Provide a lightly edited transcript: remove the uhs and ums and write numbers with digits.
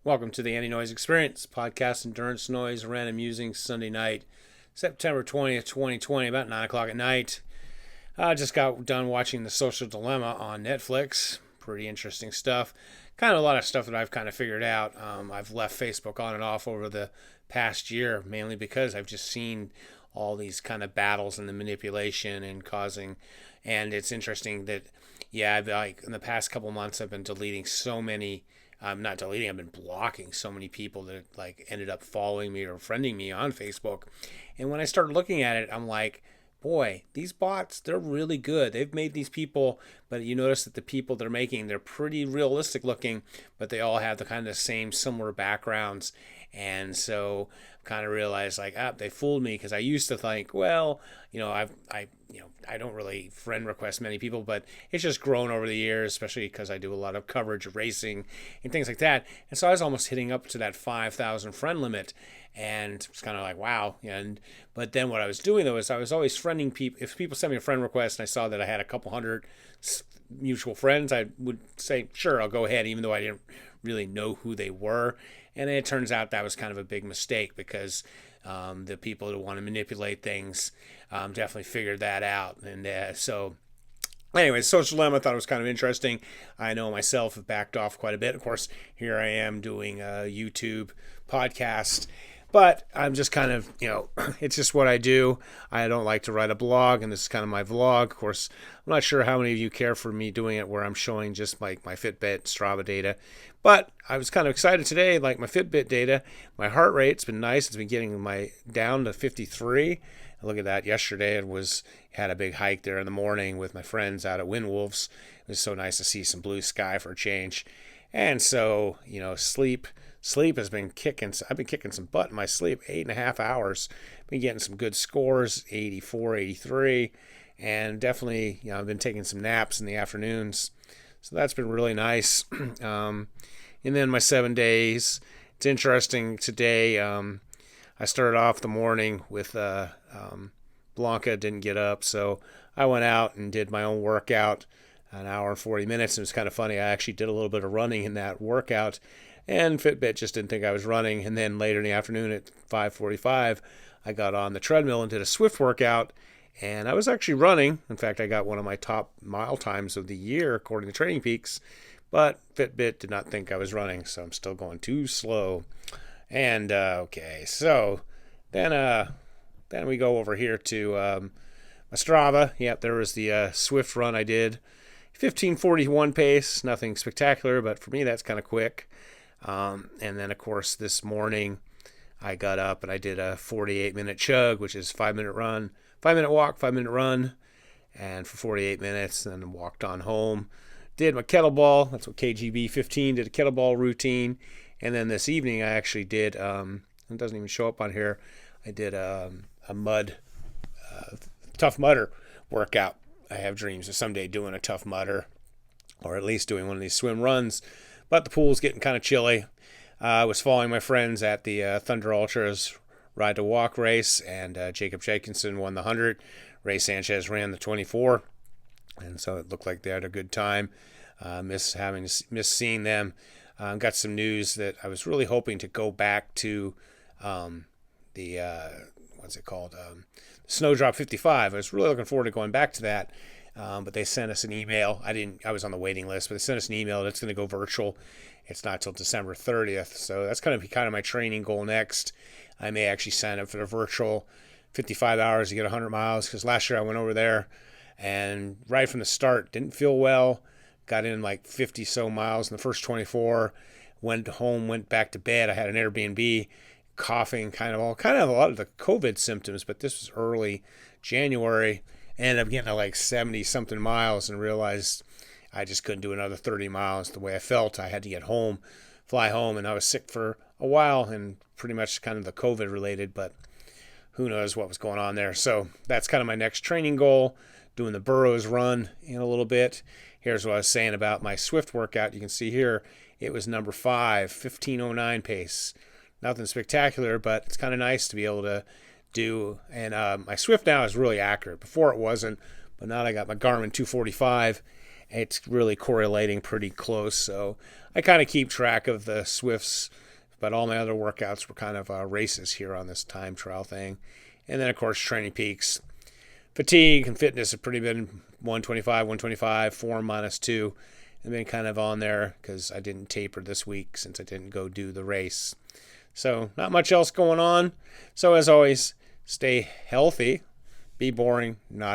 Welcome to the Anti-Noise Experience, podcast endurance noise, random musings, Sunday night, September 20th, 2020, about 9 o'clock at night. I just got done watching The Social Dilemma on Netflix. Pretty interesting stuff. Kind of a lot of stuff that I've kind of figured out. I've left Facebook on and off over the past year, mainly because I've just seen all these kind of battles and the manipulation and causing. And it's interesting that, like in the past couple months, I've been deleting so many. I'm not deleting, I've been blocking so many people that like ended up following me or friending me on Facebook. And when I started looking at it, I'm like, boy, these bots, they're really good. They've made these people, but you notice that the people they're making, they're pretty realistic looking, but they all have the kind of same similar backgrounds. And so I kind of realized like, they fooled me, because I used to think, well, I don't really friend request many people, but it's just grown over the years, especially because I do a lot of coverage of racing and things like that. And so I was almost hitting up to that 5,000 friend limit, and it's kind of like, wow. But then what I was doing though is I was always friending people. If people sent me a friend request and I saw that I had a couple hundred mutual friends, I would say, sure, I'll go ahead, even though I didn't really know who they were. And then it turns out that was kind of a big mistake, because the people that want to manipulate things definitely figured that out. And so anyway, Social Dilemma, I thought it was kind of interesting. I know myself have backed off quite a bit. Of course, here I am doing a YouTube podcast. But I'm just kind of, it's just what I do. I don't like to write a blog, and this is kind of my vlog. Of course, I'm not sure how many of you care for me doing it where I'm showing just like my Fitbit, Strava data. But I was kind of excited today, like my Fitbit data. My heart rate's been nice. It's been getting down to 53. Look at that. Yesterday had a big hike there in the morning with my friends out at Windwolves. It was so nice to see some blue sky for a change. And so, sleep has been kicking. I've been kicking some butt in my sleep, 8.5 hours. Been getting some good scores, 84, 83. And definitely, I've been taking some naps in the afternoons. So that's been really nice. And then my 7 days. It's interesting today. I started off the morning with Blanca didn't get up, so I went out and did my own workout, an hour and 40 minutes. And it was kind of funny. I actually did a little bit of running in that workout, and Fitbit just didn't think I was running. And then later in the afternoon at 5:45, I got on the treadmill and did a Zwift workout, and I was actually running. In fact, I got one of my top mile times of the year according to Training Peaks, but Fitbit did not think I was running, so I'm still going too slow. And okay, so then we go over here to my Strava. Yep, there was the Zwift run I did. 15:41 pace, nothing spectacular, but for me that's kind of quick. And then, of course, this morning I got up and I did a 48-minute chug, which is 5-minute run, 5-minute walk, 5-minute run, and for 48 minutes, and then walked on home. Did my kettlebell. That's what KGB 15 did, a kettlebell routine. And then this evening I actually did, it doesn't even show up on here, I did a Tough Mudder workout. I have dreams of someday doing a Tough Mudder, or at least doing one of these swim runs. But the pool's getting kind of chilly. I was following my friends at the Thunder Ultras Ride to Walk race, and Jacob Jacobson won the 100. Ray Sanchez ran the 24. And so it looked like they had a good time. Miss seeing them. Got some news that I was really hoping to go back to Snowdrop 55. I was really looking forward to going back to that, but they sent us an email. I was on the waiting list, but they sent us an email that's going to go virtual. It's not till December 30th, so that's going to be kind of my training goal next. I may actually sign up for the virtual 55 hours to get 100 miles, because last year I went over there and right from the start didn't feel well. Got in like 50 so miles in the first 24, went home, went back to bed. I had an Airbnb, coughing, kind of a lot of the COVID symptoms, but this was early January. Ended up getting to like 70 something miles and realized I just couldn't do another 30 miles the way I felt. I had to get home, fly home, and I was sick for a while, and pretty much kind of the COVID related, but who knows what was going on there. So that's kind of my next training goal, doing the Burroughs run in a little bit. Here's what I was saying about my Zwift workout. You can see here, it was number 5, 15:09 pace. Nothing spectacular, but it's kind of nice to be able to do. And my Zwift now is really accurate. Before it wasn't, but now I got my Garmin 245, it's really correlating pretty close. So I kind of keep track of the Zwifts, but all my other workouts were kind of races here on this time trial thing. And then, of course, training peaks. Fatigue and fitness have pretty been 125, form -2. I've been kind of on there because I didn't taper this week since I didn't go do the race. So not much else going on. So as always, stay healthy, be boring, not